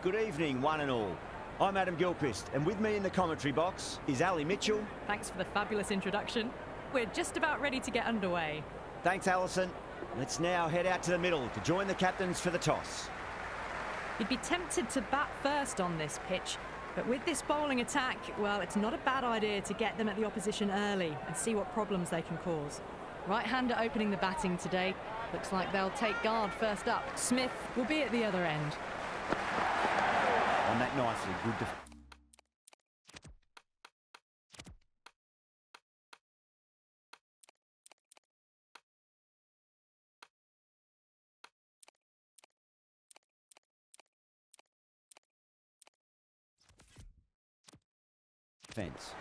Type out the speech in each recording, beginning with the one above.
Good evening, one and all. I'm Adam Gilchrist, and with me in the commentary box is Ali Mitchell. Thanks for the fabulous introduction. We're just about ready to get underway. Thanks, Alison. Let's now head out to the middle to join the captains for the toss. You'd be tempted to bat first on this pitch, but with this bowling attack, well, it's not a bad idea to get them at the opposition early and see what problems they can cause. Right-hander opening the batting today. Looks like they'll take guard first up. Smith will be at the other end. On that nicely, good defense.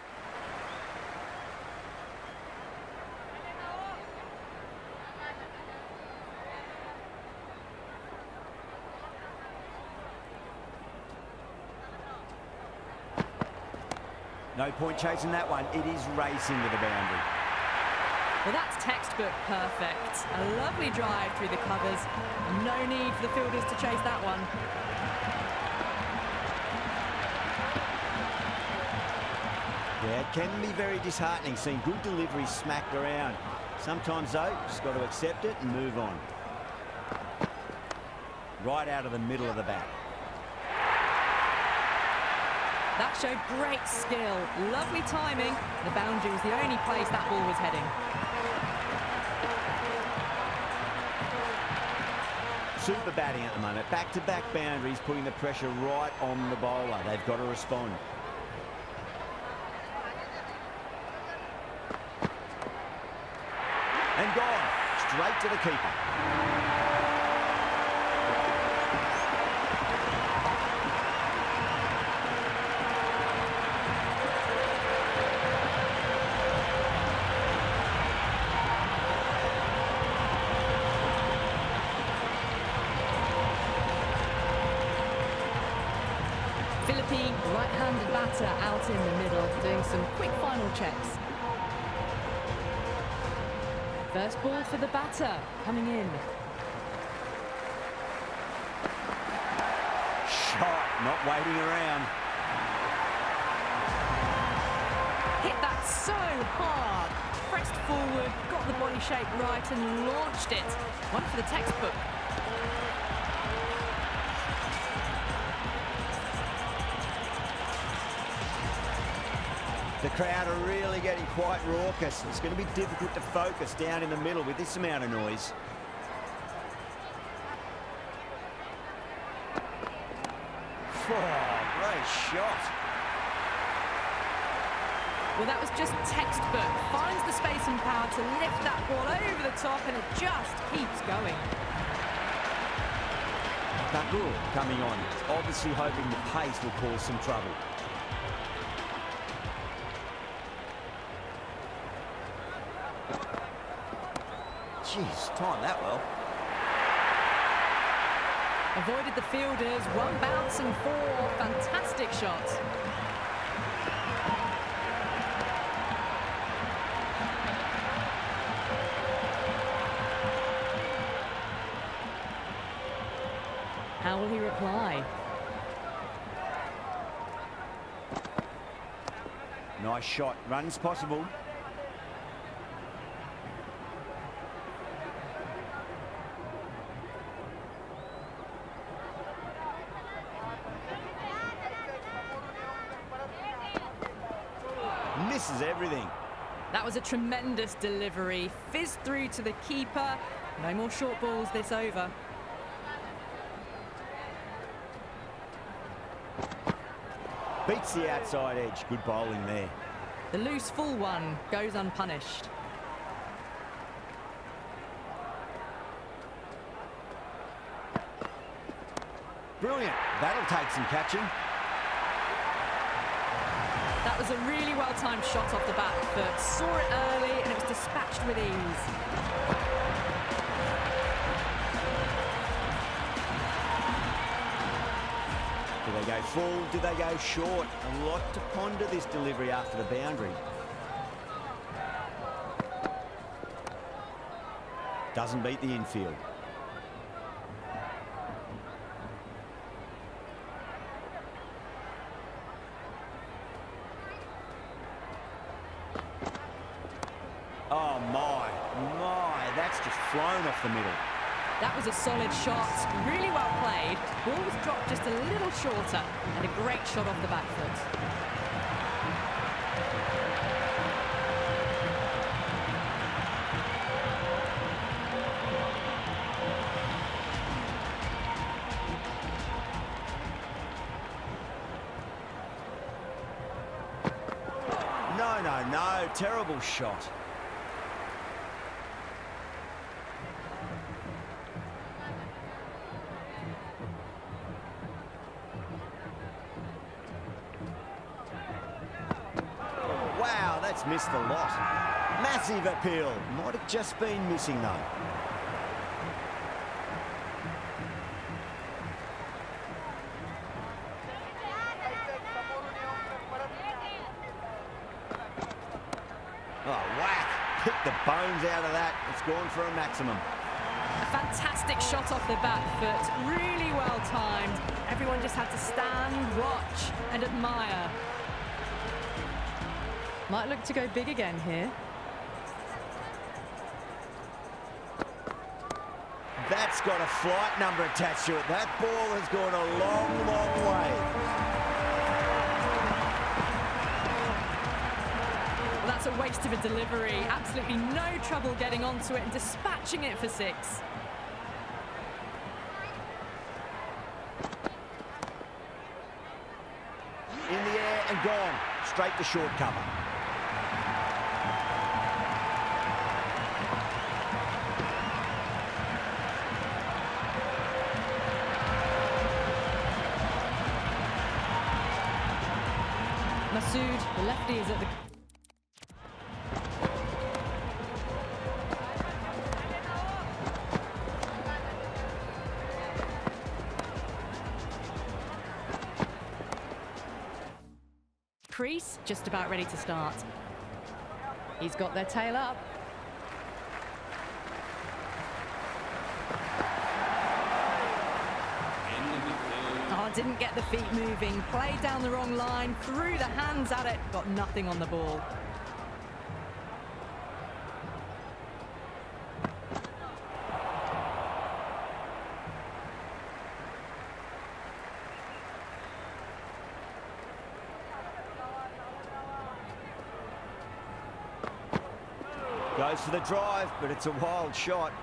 No point chasing that one. It is racing to the boundary. Well, that's textbook perfect. A lovely drive through the covers. No need for the fielders to chase that one. Yeah, it can be very disheartening seeing good delivery smacked around. Sometimes, though, just got to accept it and move on. Right out of the middle of the bat. That showed great skill, lovely timing. The boundary was the only place that ball was heading. Super batting at the moment. Back-to-back boundaries, putting the pressure right on the bowler. They've got to respond. And gone. Straight to the keeper. Philippine right-handed batter out in the middle, doing some quick final checks. First ball for the batter, coming in. Shot, not waiting around. Hit that so hard. Pressed forward, got the body shape right and launched it. One for the textbook. The crowd are really getting quite raucous. It's going to be difficult to focus down in the middle with this amount of noise. Oh, great shot. Well, that was just textbook. Finds the space and power to lift that ball over the top, and it just keeps going. Thakur coming on, obviously hoping the pace will cause some trouble. Jeez, timed that well. Avoided the fielders, one bounce and four. Fantastic shots. How will he reply? Nice shot, runs possible. Misses everything. That was a tremendous delivery. Fizzed through to the keeper. No more short balls this over. Beats the outside edge. Good bowling there. The loose full one goes unpunished. Brilliant. That'll take some catching. That was a really well-timed shot off the back foot. Saw it early and it was dispatched with ease. Do they go full? Do they go short? A lot to ponder this delivery after the boundary. Doesn't beat the infield. Oh, my, that's just flown off the middle. That was a solid shot, really well played. Ball was dropped just a little shorter, and a great shot off the back foot. No, terrible shot. Wow, that's missed a lot. Massive appeal. Might have just been missing though. Oh, whack. Picked the bones out of that. It's gone for a maximum. A fantastic shot off the back foot. Really well timed. Everyone just had to stand, watch and admire. Might look to go big again here. That's got a flight number attached to it. That ball has gone a long, long way. That's a waste of a delivery. Absolutely no trouble getting onto it and dispatching it for 6. In the air and gone. Straight to short cover. Masood, the lefty, is at the... crease, just about ready to start. He's got their tail up. Oh, didn't get the feet moving. Played down the wrong line, threw the hands at it, got nothing on the ball. Goes for the drive, but it's a wild shot.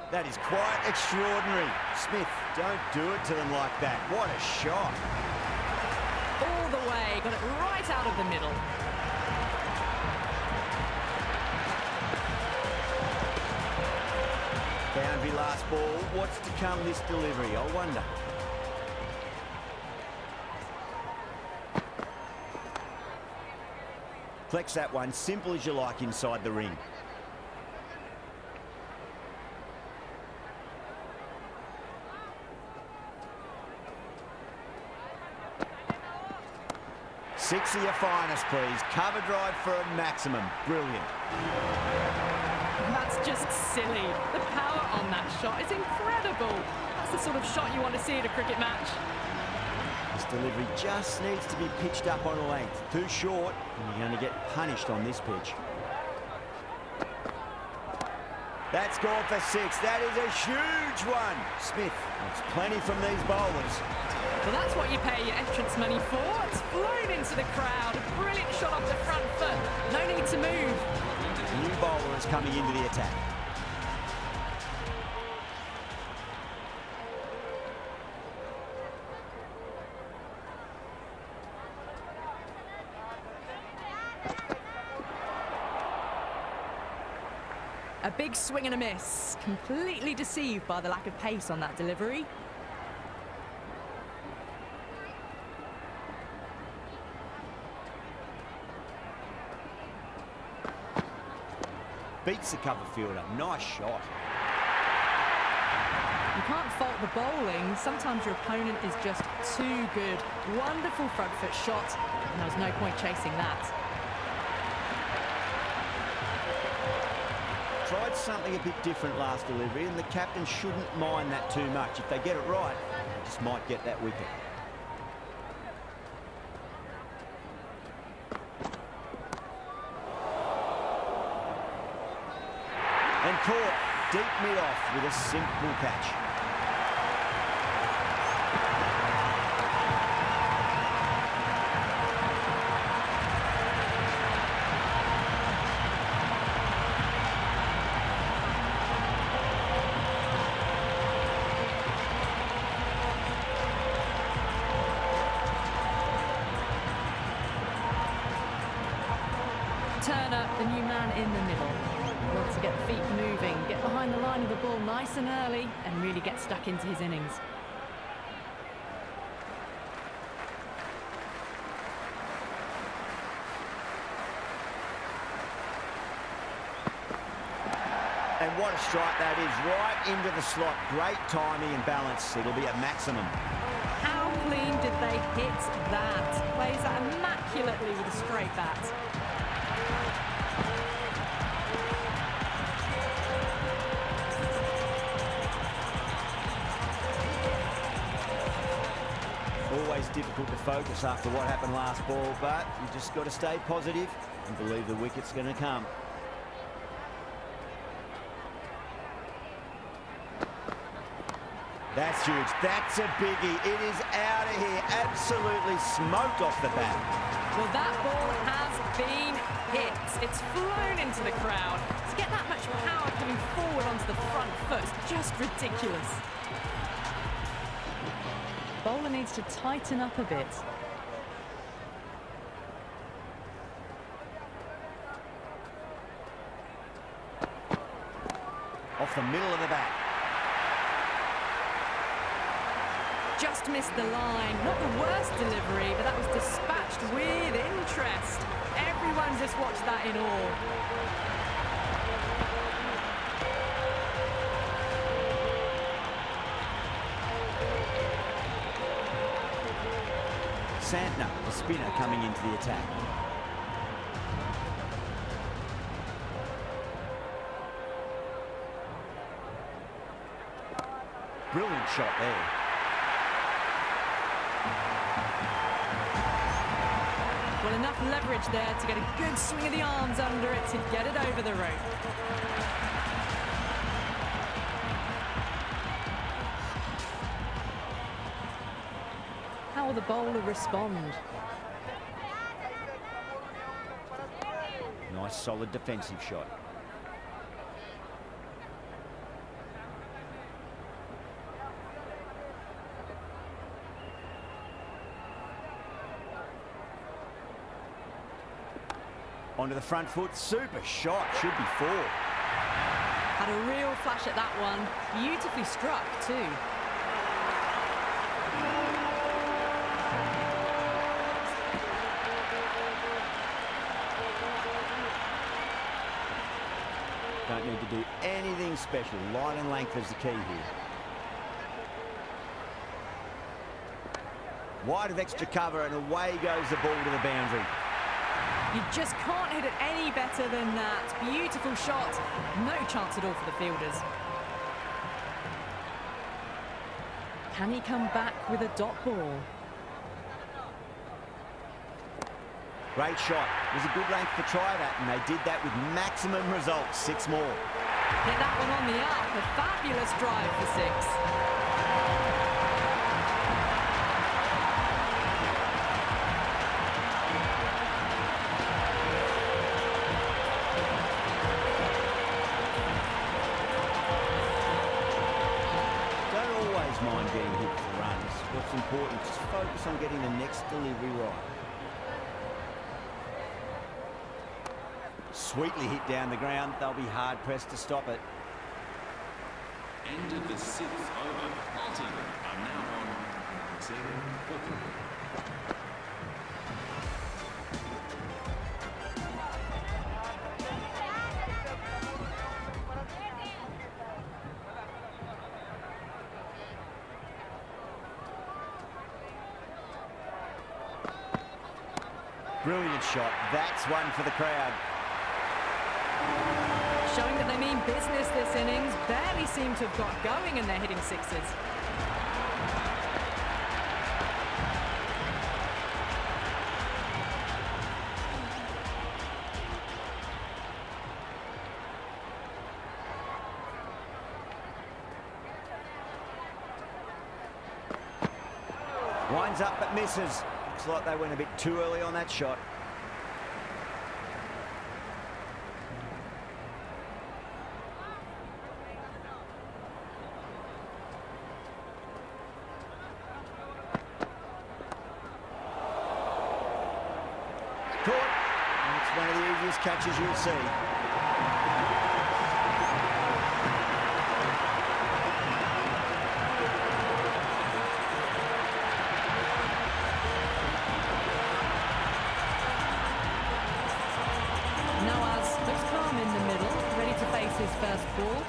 That is quite extraordinary. Smith, don't do it to them like that. What a shot. All the way, got it right out of the middle. Boundary last ball. What's to come this delivery, I wonder. Flex that one, simple as you like inside the ring. Six of your finest, please. Cover drive for a maximum. Brilliant. That's just silly. The power on that shot is incredible. That's the sort of shot you want to see at a cricket match. This delivery just needs to be pitched up on a length. Too short, and you're going to get punished on this pitch. That's gone for 6. That is a huge one. Smith wants plenty from these bowlers. Well, that's what you pay your entrance money for. It's flown into the crowd. A brilliant shot off the front foot. No need to move. A new bowler is coming into the attack. A big swing and a miss. Completely deceived by the lack of pace on that delivery. Beats the cover fielder. Nice shot. You can't fault the bowling. Sometimes your opponent is just too good. Wonderful front foot shot, and there was no point chasing that. Tried something a bit different last delivery, and the captain shouldn't mind that too much. If they get it right, Just might get that wicket. And caught deep mid-off with a simple catch. Turner, the new man in the middle. Wants to get the feet moving, get behind the line of the ball nice and early, and really get stuck into his innings. And what a strike that is, right into the slot. Great timing and balance. It'll be a maximum. How clean did they hit that? Plays that immaculately with a straight bat. Always difficult to focus after what happened last ball, but you just got to stay positive and believe the wicket's going to come. That's huge. That's a biggie. It is out of here. Absolutely smoked off the bat. Well, that ball has been hit. It's flown into the crowd. To get that much power coming forward onto the front foot, just ridiculous. Bowler needs to tighten up a bit. Off the middle of the bat. Just missed the line. Not the worst delivery, but that was dispatched with interest. Everyone just watched that in awe. Santner, the spinner, coming into the attack. Brilliant shot there. Well, enough leverage there to get a good swing of the arms under it to get it over the rope. How will the bowler respond? Nice solid defensive shot. Onto the front foot, super shot, should be four. Had a real flash at that one, beautifully struck too. Don't need to do anything special. Line and length is the key here. Wide of extra cover and away goes the ball to the boundary. You just can't hit it any better than that. Beautiful shot. No chance at all for the fielders. Can he come back with a dot ball? Great shot. It was a good length to try that, and they did that with maximum results. 6 more. Hit that one on the up. A fabulous drive for 6. Mind getting hit for runs. What's important, just focus on getting the next delivery right. Sweetly hit down the ground. They'll be hard pressed to stop it. End of the 6th over. Multan are now on 7 booking. Brilliant shot. That's one for the crowd. Showing that they mean business this innings. Barely seem to have got going and they're hitting 6s. Winds up but misses. Looks like they went a bit too early on that shot. Caught. It's one of the easiest catches you'll see. His first ball.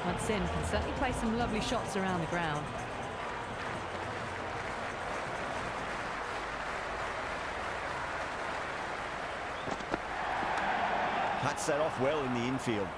Multan can certainly play some lovely shots around the ground. Cuts that off well in the infield.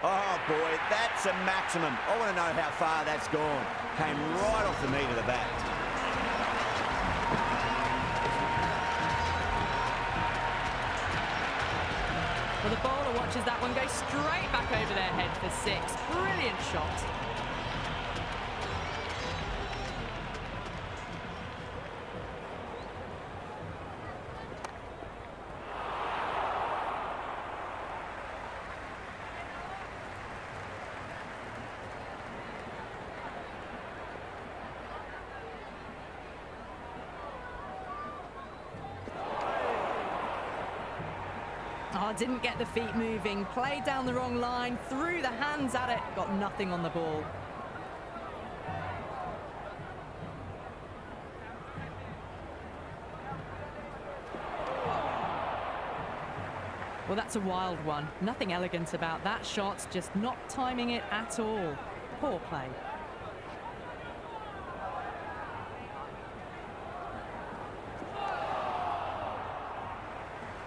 Oh boy, that's a maximum. I want to know how far that's gone. Came right off the meat of the bat. Well, the bowler watches that one go straight back over their head for 6. Brilliant shot. Oh, didn't get the feet moving, played down the wrong line, threw the hands at it, got nothing on the ball. Well, that's a wild one. Nothing elegant about that shot, just not timing it at all. Poor play.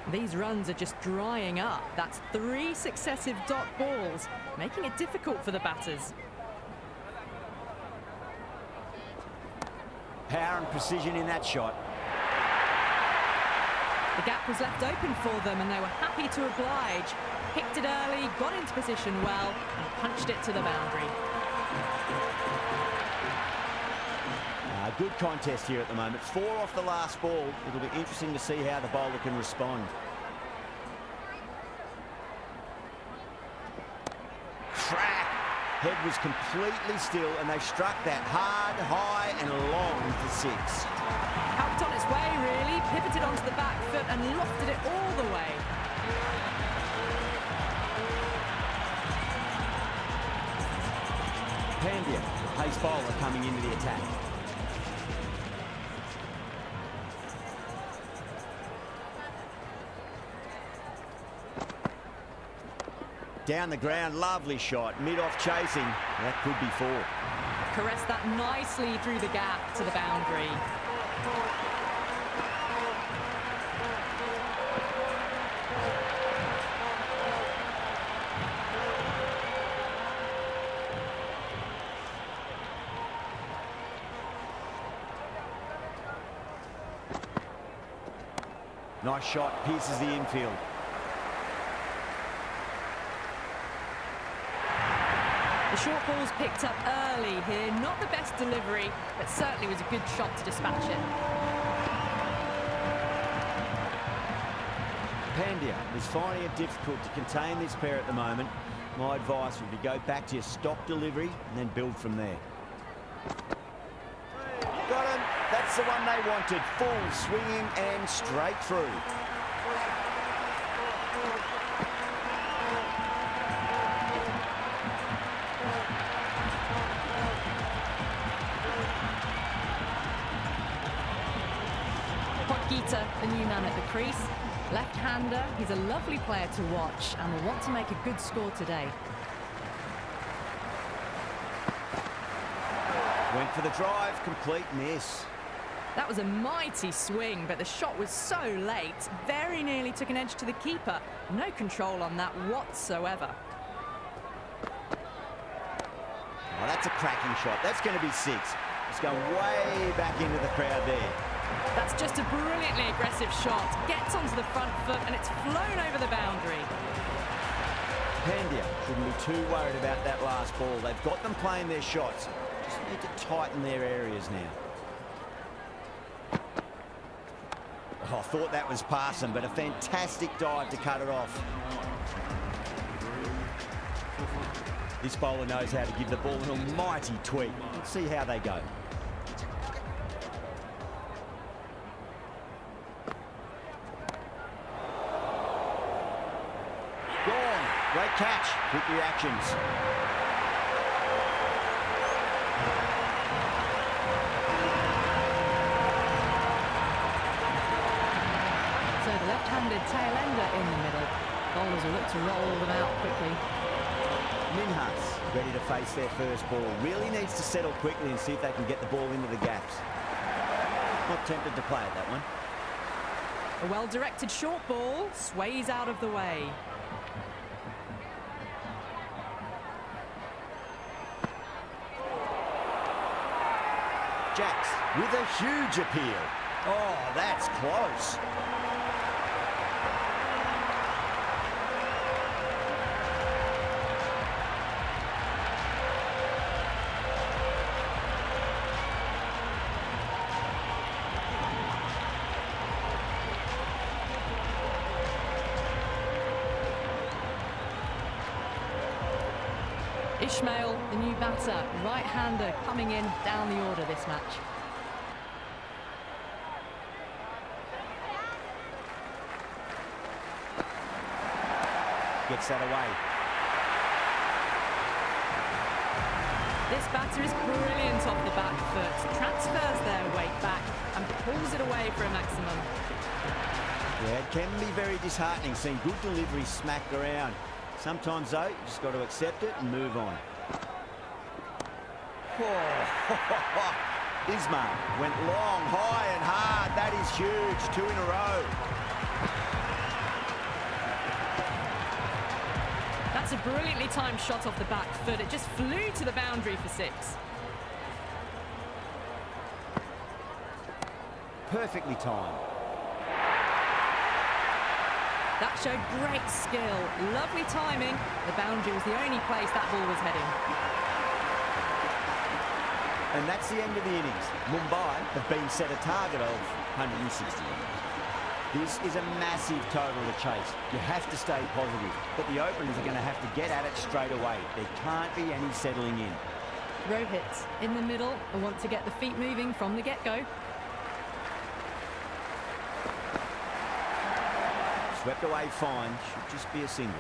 These runs are just drying up. That's 3 successive dot balls, making it difficult for the batters. Power and precision in that shot. The gap was left open for them and they were happy to oblige. Picked it early, got into position well, and punched it to the boundary. Good contest here at the moment. 4 off the last ball. It'll be interesting to see how the bowler can respond. Crack! Head was completely still and they struck that hard, high and long for 6. Helped on its way, really. Pivoted onto the back foot and lofted it all the way. Pandya, pace bowler coming into the attack. Down the ground, lovely shot, mid-off chasing. That could be 4. Caressed that nicely through the gap to the boundary. Nice shot, pierces the infield. The short ball's picked up early here. Not the best delivery, but certainly was a good shot to dispatch it. Pandya is finding it difficult to contain this pair at the moment. My advice would be go back to your stock delivery and then build from there. Got him. That's the one they wanted. Full swinging and straight through. The new man at the crease. Left-hander, he's a lovely player to watch and will want to make a good score today. Went for the drive, complete miss. That was a mighty swing, but the shot was so late. Very nearly took an edge to the keeper. No control on that whatsoever. Oh, that's a cracking shot. That's going to be 6. It's going way back into the crowd there. That's just a brilliantly aggressive shot. Gets onto the front foot and it's flown over the boundary. Pandya shouldn't be too worried about that last ball. They've got them playing their shots. Just need to tighten their areas now. Oh, I thought that was passing, but a fantastic dive to cut it off. This bowler knows how to give the ball an almighty tweak. Let's see how they go. Gone. Great catch. Quick reactions. So the left-handed tail-ender in the middle. Bowlers will look to roll them out quickly. Minhas ready to face their first ball. Really needs to settle quickly and see if they can get the ball into the gaps. Not tempted to play at that one. A well-directed short ball sways out of the way. Jacks with a huge appeal. Oh, that's close. Ismail, the new batter, right-hander coming in down the order this match. Gets that away. This batter is brilliant off the back foot, transfers their weight back and pulls it away for a maximum. Yeah, it can be very disheartening seeing good delivery smacked around. Sometimes, though, you just got to accept it and move on. Oh, Ismail went long, high and hard. That is huge. 2 in a row. That's a brilliantly timed shot off the back foot. It just flew to the boundary for 6. Perfectly timed. That showed great skill, lovely timing. The boundary was the only place that ball was heading. And that's the end of the innings. Mumbai have been set a target of 160. This is a massive total to chase. You have to stay positive, but the openers are going to have to get at it straight away. There can't be any settling in. Rohit in the middle and want to get the feet moving from the get-go. Swept away fine, should just be a single.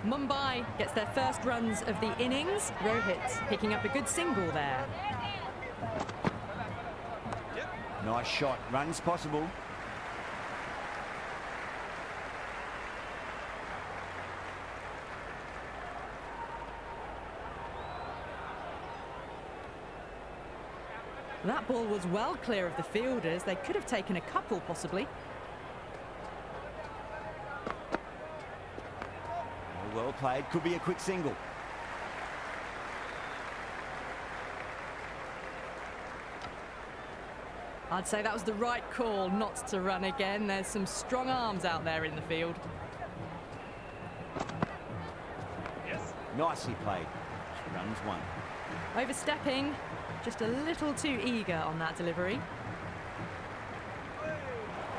Mumbai gets their first runs of the innings. Rohit picking up a good single there. Nice shot, runs possible. That ball was well clear of the fielders. They could have taken a couple, possibly. Well played, could be a quick single. I'd say that was the right call not to run again. There's some strong arms out there in the field. Yes. Nicely played. Runs 1. Overstepping, just a little too eager on that delivery.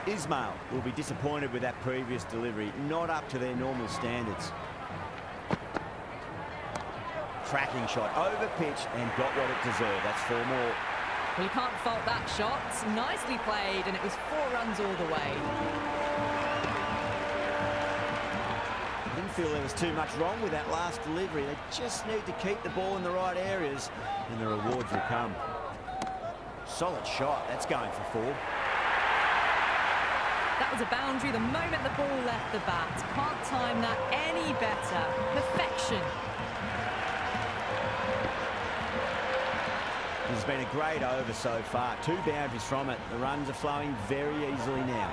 Ismail will be disappointed with that previous delivery. Not up to their normal standards. Cracking shot, over pitch and got what it deserved. That's 4 more. Well, you can't fault that shot. Nicely played, and it was 4 runs all the way. Didn't feel there was too much wrong with that last delivery. They just need to keep the ball in the right areas and the rewards will come. Solid shot. That's going for 4. That was a boundary the moment the ball left the bat. Can't time that any better. Perfection. This has been a great over so far. 2 boundaries from it. The runs are flowing very easily now.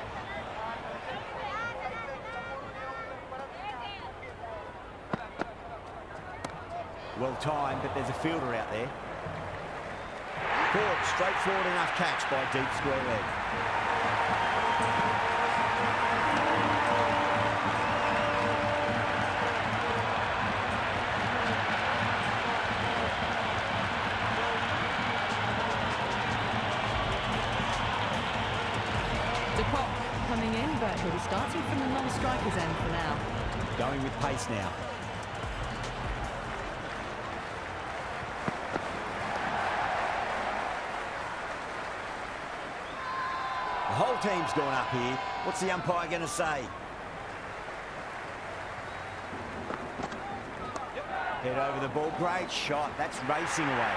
Well timed, but there's a fielder out there. Caught, straightforward enough catch by deep square leg. Coming in, but he'll be starting from the non-striker's end for now. Going with pace now. The whole team's gone up here. What's the umpire going to say? Head over the ball. Great shot. That's racing away.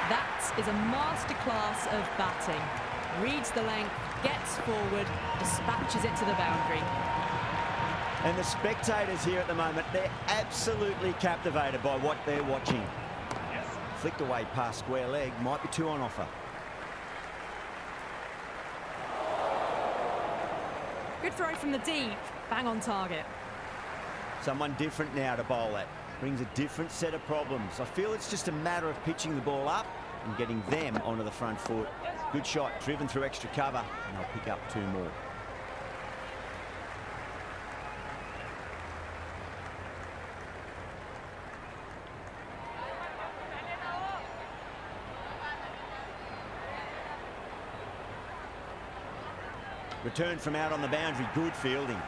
That is a masterclass of batting. Reads the length, gets forward, dispatches it to the boundary. And the spectators here at the moment, they're absolutely captivated by what they're watching. Yes. Flicked away past square leg, might be 2 on offer. Good throw from the deep, bang on target. Someone different now to bowl at. Brings a different set of problems. I feel it's just a matter of pitching the ball up and getting them onto the front foot. Good shot, driven through extra cover, and they'll pick up 2 more. Return from out on the boundary, good fielding.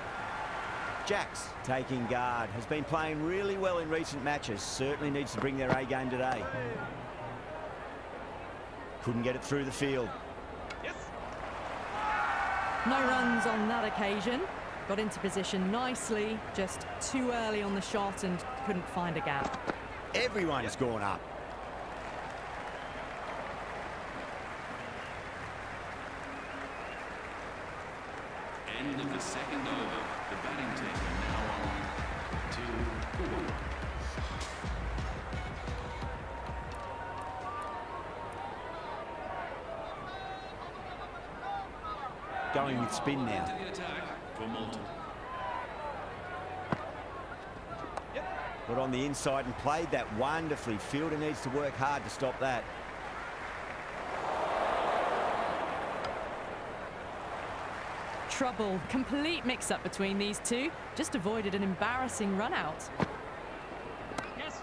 Jacks taking guard, has been playing really well in recent matches, certainly needs to bring their A game today. Couldn't get it through the field. Yes. No runs on that occasion. Got into position nicely, just too early on the shot and couldn't find a gap. Everyone has gone up. End of the second over. The batting team are now on 2-4. Going with spin now. To the attack for Multan. Got on the inside and played that wonderfully. Fielder needs to work hard to stop that. Trouble, complete mix-up between these two. Just avoided an embarrassing run-out. Yes.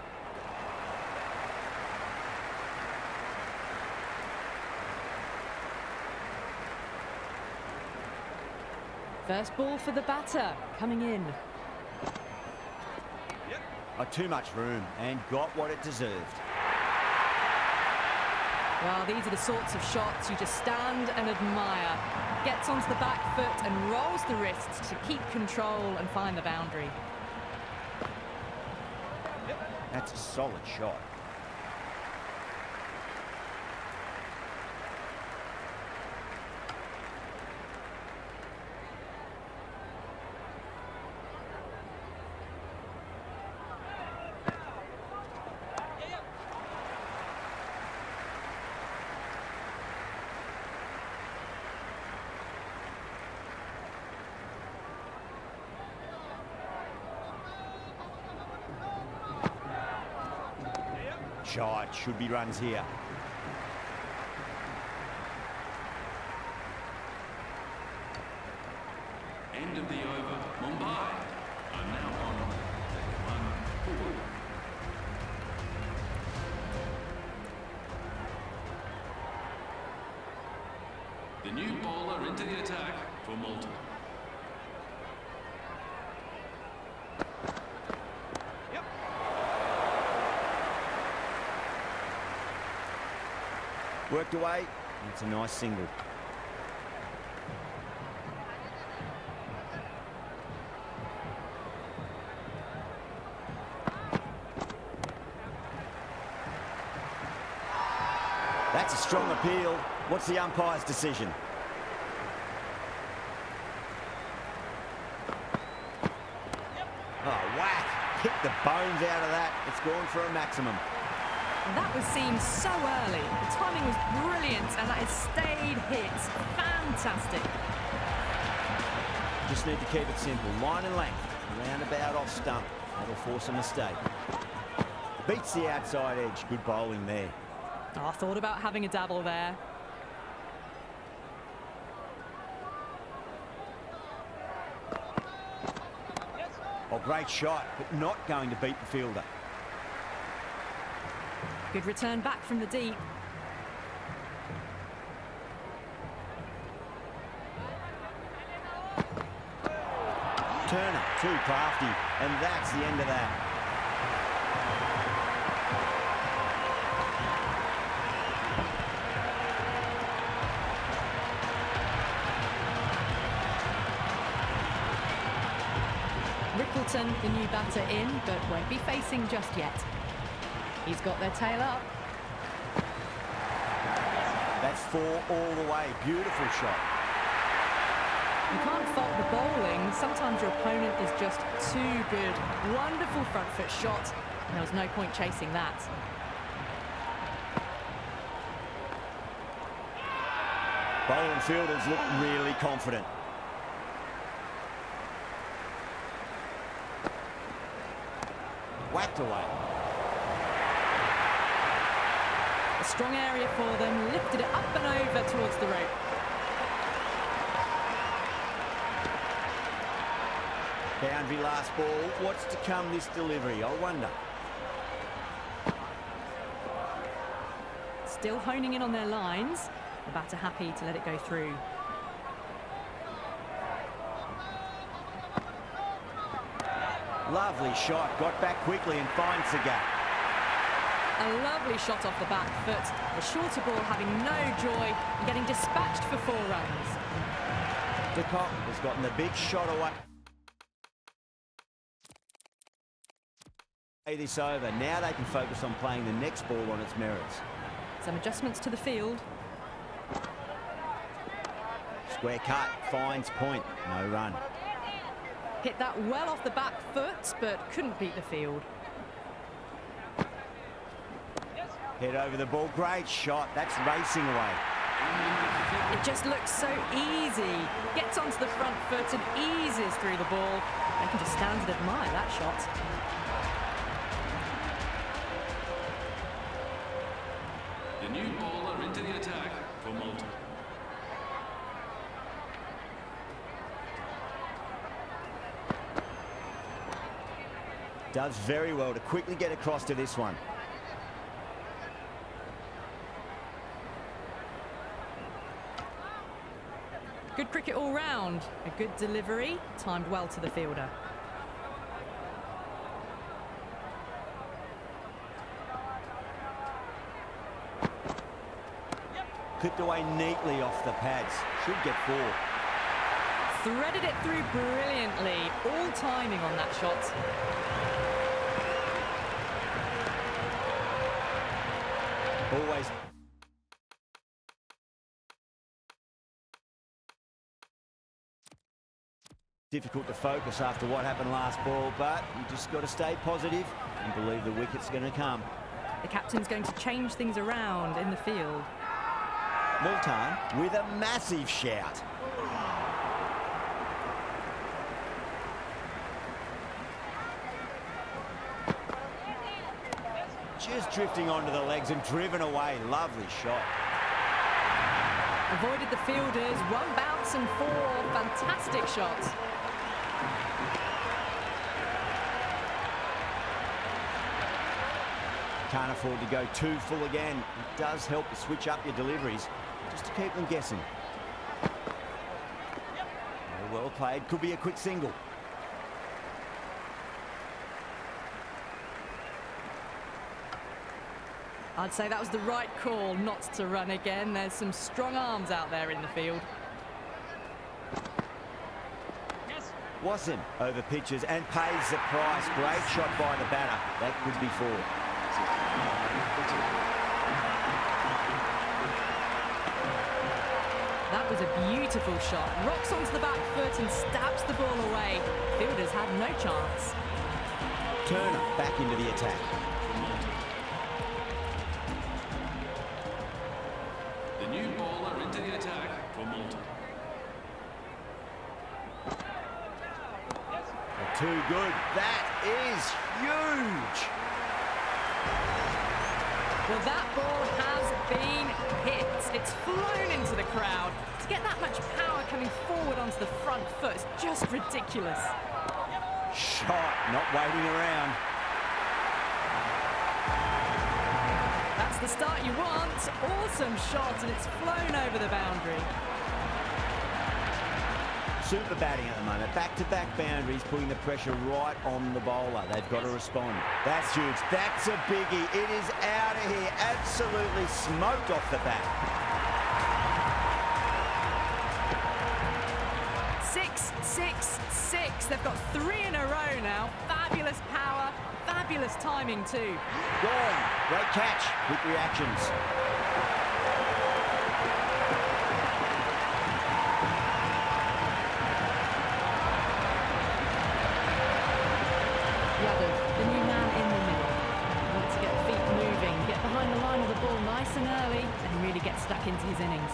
First ball for the batter, coming in. Too much room and got what it deserved. Well, these are the sorts of shots you just stand and admire. Gets onto the back foot and rolls the wrists to keep control and find the boundary. That's a solid shot. Shot, should be runs here. End of the over. Mumbai are now on 1-4. The new bowler into the attack for Multan. Worked away. It's a nice single. That's a strong appeal. What's the umpire's decision? Oh, whack. Hit the bones out of that. It's gone for a maximum. That was seen so early. The timing was brilliant, and that has stayed hit. Fantastic. Just need to keep it simple. Line and length. Roundabout off stump. That'll force a mistake. Beats the outside edge. Good bowling there. Oh, I thought about having a dabble there. Oh, great shot, but not going to beat the fielder. Good return back from the deep. Turner, too crafty, and that's the end of that. Multan, the new batter, in, but won't be facing just yet. He's got their tail up. That's 4 all the way. Beautiful shot. You can't fault the bowling. Sometimes your opponent is just too good. Wonderful front foot shot. And there was no point chasing that. Bowling fielders look really confident. Whacked away. A strong area for them, lifted it up and over towards the rope. Boundary last ball. What's to come this delivery? I wonder. Still honing in on their lines. The batter happy to let it go through. Lovely shot. Got back quickly and finds the gap. A lovely shot off the back foot. The shorter ball having no joy and getting dispatched for 4 runs. De Kock has gotten the big shot away. This over. Now they can focus on playing the next ball on its merits. Some adjustments to the field. Square cut. Finds point. No run. Hit that well off the back foot, but couldn't beat the field. Head over the ball. Great shot. That's racing away. It just looks so easy. Gets onto the front foot and eases through the ball. They can just stand and admire that shot. The new bowler into the attack for Multan. Does very well to quickly get across to this one. Good cricket all round. A good delivery, timed well to the fielder. Clipped away neatly off the pads. Should get 4. Threaded it through brilliantly. All timing on that shot. Always. Difficult to focus after what happened last ball, but you just got to stay positive and believe the wicket's going to come. The captain's going to change things around in the field. Multan with a massive shout. Just drifting onto the legs and driven away. Lovely shot. Avoided the fielders, 1 bounce and 4. Fantastic shots. Can't afford to go too full again. It does help to switch up your deliveries, just to keep them guessing. Well played. Could be a quick single. I'd say that was the right call not to run again. There's some strong arms out there in the field. Wasim over pitches and pays the price. Great shot by the batter. That could be 4. was a beautiful shot. Rocks onto the back foot and stabs the ball away. Fielders had no chance. Turner back into the attack. The new bowler into the attack for Multan. Too good. That is huge. Well, that ball has been hit. It's flown into the crowd. To get that much power coming forward onto the front foot is just ridiculous. Shot, not waiting around. That's the start you want. Awesome shot, and it's flown over the boundary. Super batting at the moment. Back-to-back boundaries, putting the pressure right on the bowler. They've got to respond. That's huge. That's a biggie. It is out of here. Absolutely smoked off the bat. 6, 6, 6. They've got 3 in a row now. Fabulous power, fabulous timing too. Gone. Great catch. Quick reactions. The new man in the middle. Wants to get the feet moving, get behind the line of the ball nice and early, and really get stuck into his innings.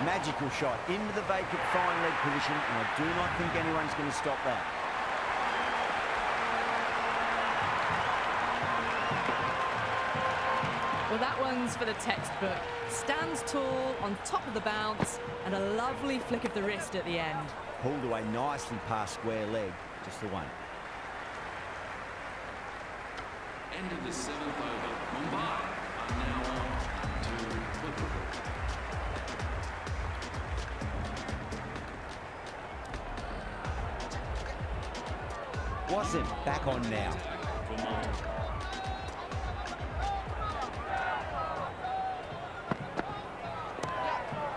Magical shot into the vacant fine leg position, and I do not think anyone's going to stop that. Well, that one's for the textbook. Stands tall, on top of the bounce, and a lovely flick of the wrist at the end. Pulled away nicely past square leg. Just the one. End of the 7th over. Mumbai are now on to Multan. Wasn't back on now. For Multan.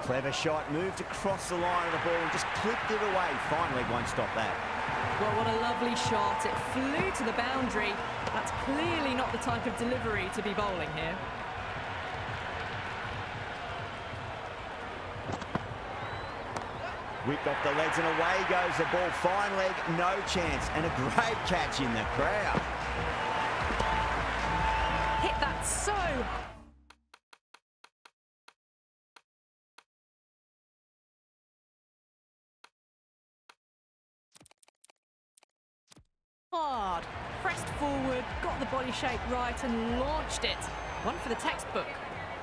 Clever shot, moved across the line of the ball and just clipped it away. Fine leg won't stop that. Well, what a lovely shot. It flew to the boundary. That's clearly not the type of delivery to be bowling here. Whipped off the legs and away goes the ball. Fine leg, no chance. And a great catch in the crowd. Hit that so hard. Pressed forward, got the body shape right and launched it. One for the textbook.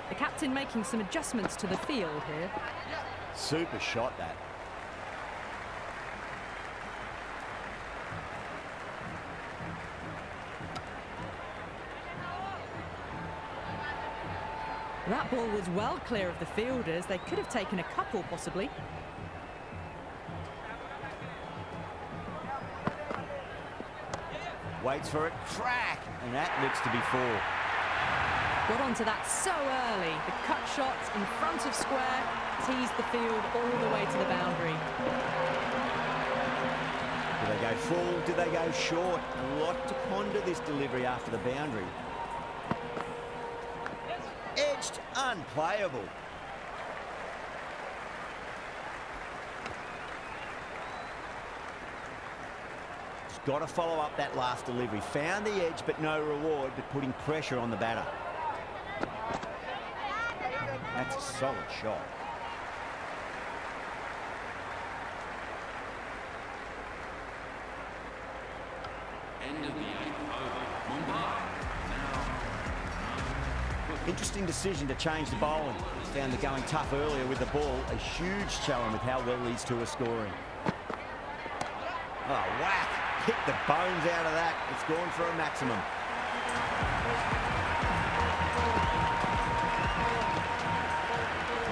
The captain making some adjustments to the field here. Super shot, that. That ball was well clear of the fielders. They could have taken a couple, possibly. Waits for it, crack, and that looks to be 4. Got onto that so early. The cut shot in front of square teased the field all the way to the boundary. Do they go full? Do they go short? A lot to ponder this delivery after the boundary. Edged, unplayable. Got to follow up that last delivery. Found the edge, but no reward, but putting pressure on the batter. That's a solid shot. End of the 8th over. Mumbai now. Interesting decision to change the bowling. He's found the going tough earlier with the ball. A huge challenge with how well these two are scoring. Oh, whack. Hit the bones out of that. It's gone for a maximum.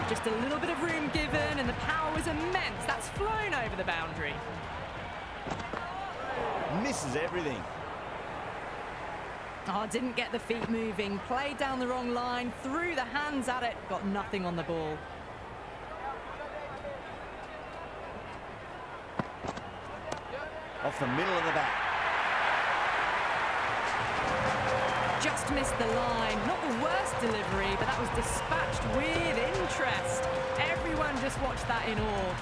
Just a little bit of room given and the power was immense. That's flown over the boundary. Misses everything. Oh, didn't get the feet moving. Played down the wrong line. Threw the hands at it. Got nothing on the ball. Off the middle of the bat. just missed the line. Not the worst delivery, but that was dispatched with interest. Everyone just watched that in awe.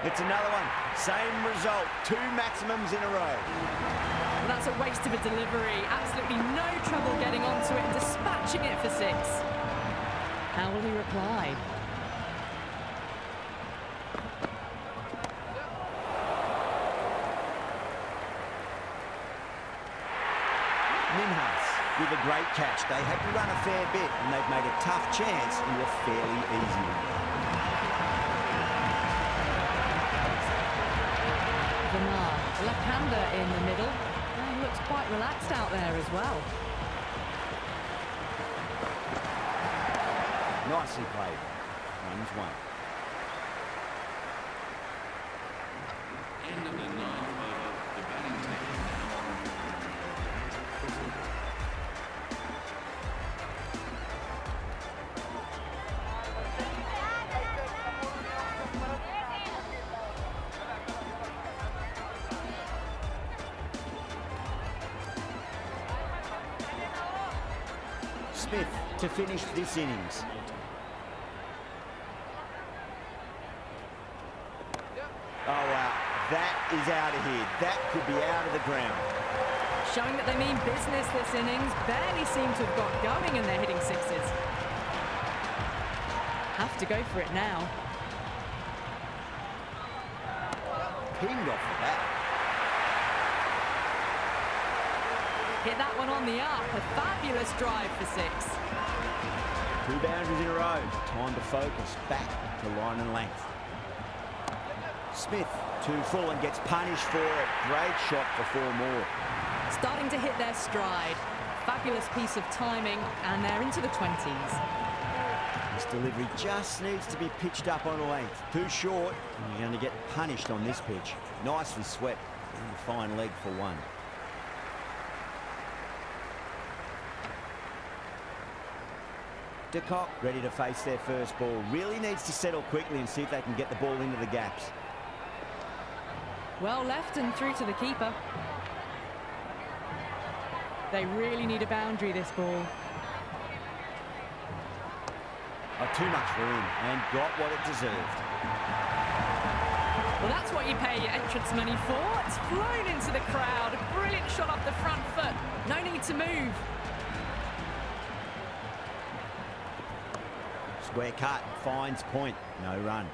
It's another one. Same result. 2 maximums in a row. Well, that's a waste of a delivery. Absolutely no trouble getting onto it and dispatching it for 6. How will he reply? Minhas with a great catch. They had to run a fair bit and they've made a tough chance into a fairly easy one. The left-hander in the middle. And he looks quite relaxed out there as well. Nicely played. 1-1. End of the 9th over. The batting team now on. Smith to finish this innings. Oh, wow. That is out of here. That could be out of the ground. Showing that they mean business this innings. Barely seem to have got going and they're hitting 6s. Have to go for it now. Pinged off the bat. Hit that one on the up. A fabulous drive for 6. 2 boundaries in a row. Time to focus. Back to line and length. Smith too full and gets punished for it. Great shot for 4 more. Starting to hit their stride. Fabulous piece of timing, and they're into the 20s. This delivery just needs to be pitched up on length. Too short, and you're going to get punished on this pitch. Nicely swept, and a fine leg for 1. De Kock ready to face their first ball. Really needs to settle quickly and see if they can get the ball into the gaps. Well left and through to the keeper. They really need a boundary, this ball. Oh, too much for him, and got what it deserved. Well, that's what you pay your entrance money for. It's flown into the crowd. A brilliant shot off the front foot. No need to move. Square cut, finds point, no run.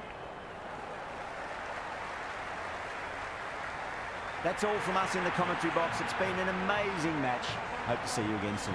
That's all from us in the commentary box. It's been an amazing match. Hope to see you again soon.